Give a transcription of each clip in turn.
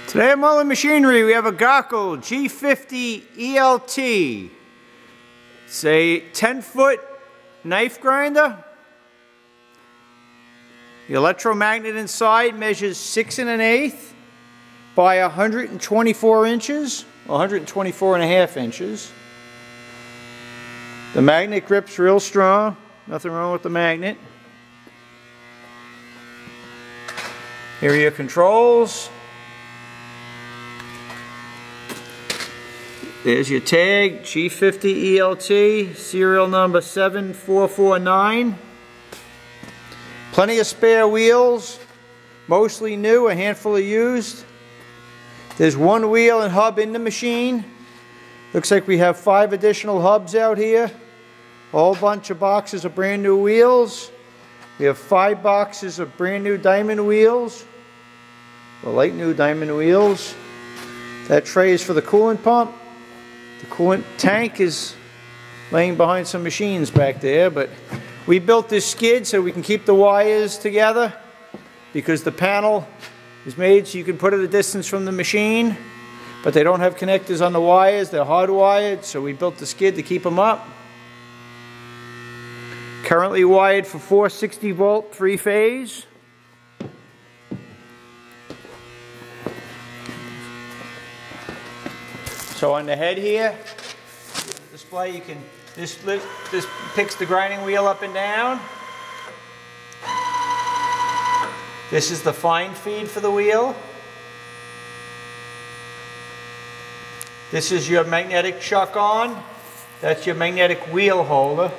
Today at Mullin Machinery we have a Gockel G50 ELT. It's a 10-foot knife grinder. The electromagnet inside measures 6 1/8 by 124 inches, 124.5 inches. The magnet grip's real strong, nothing wrong with the magnet. Here are your controls. There's your tag, G50 ELT, serial number 7449. Plenty of spare wheels, mostly new, a handful of used. There's one wheel and hub in the machine. Looks like we have 5 additional hubs out here. A whole bunch of boxes of brand new wheels. We have 5 boxes of brand new diamond wheels, or light new diamond wheels. That tray is for the coolant pump. The coolant tank is laying behind some machines back there, but we built this skid so we can keep the wires together because the panel is made so you can put it a distance from the machine, but they don't have connectors on the wires. They're hardwired, so we built the skid to keep them up. Currently wired for 460 volt 3-phase. So on the head here, display, you can this picks the grinding wheel up and down. This is the fine feed for the wheel. This is your magnetic chuck on. That's your magnetic wheel holder.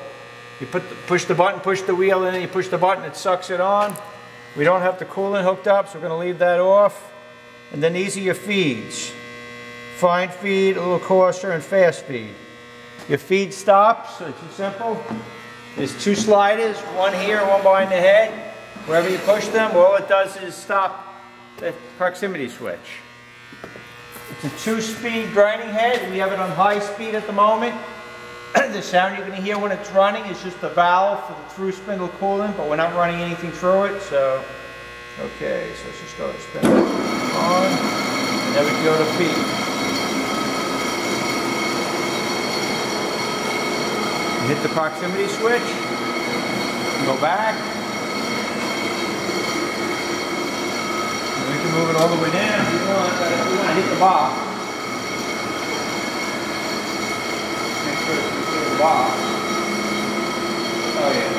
You push the button, push the wheel in, and you push the button, it sucks it on. We don't have the coolant hooked up, so we're going to leave that off. And then these are your feeds. Fine feed, a little coarser, and fast feed. Your feed stops, so it's simple. There's 2 sliders, one here and one behind the head. Wherever you push them, all it does is stop the proximity switch. It's a 2-speed grinding head. We have it on high speed at the moment. The sound you're going to hear when it's running is just the valve for the through spindle coolant, but we're not running anything through it, so okay, so let's just go to spin that on, and then we can go to feed. Hit the proximity switch, go back, and we can move it all the way down if we want, but if we want to hit the box. Make sure it's hit the box. Oh yeah.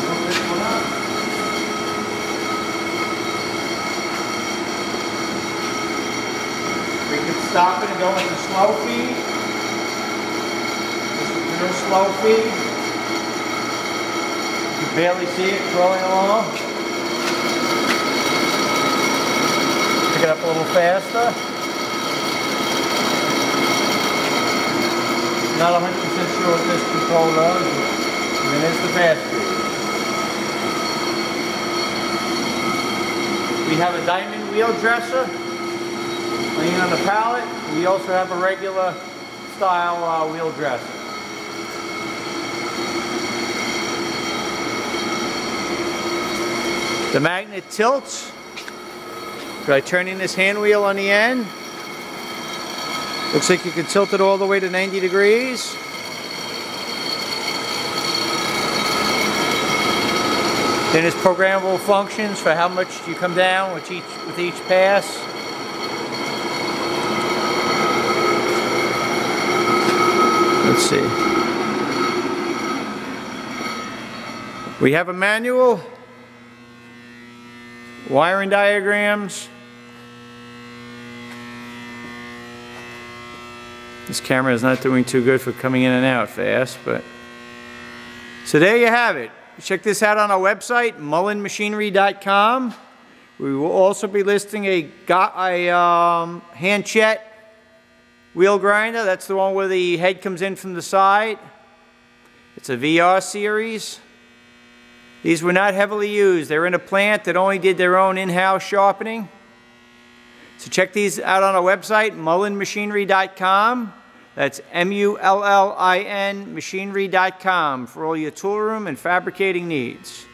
Open this one up. We can stop it and go into slow feed. This is real slow feed. You can barely see it growing along. Pick it up a little faster. Not 100% sure what this control does. And then there's the fast feed. We have a diamond wheel dresser laying on the pallet. We also have a regular style wheel dresser. The magnet tilts by turning this hand wheel on the end. Looks like you can tilt it all the way to 90 degrees. Then there's programmable functions for how much you come down with each pass. Let's see. We have a manual, wiring diagrams. This camera is not doing too good for coming in and out fast, but so there you have it. Check this out on our website, mullinmachinery.com. We will also be listing a Hanchet wheel grinder. That's the one where the head comes in from the side. It's a VR series. These were not heavily used. They're in a plant that only did their own in-house sharpening. So check these out on our website, mullinmachinery.com. That's MULLIN machinery.com for all your tool room and fabricating needs.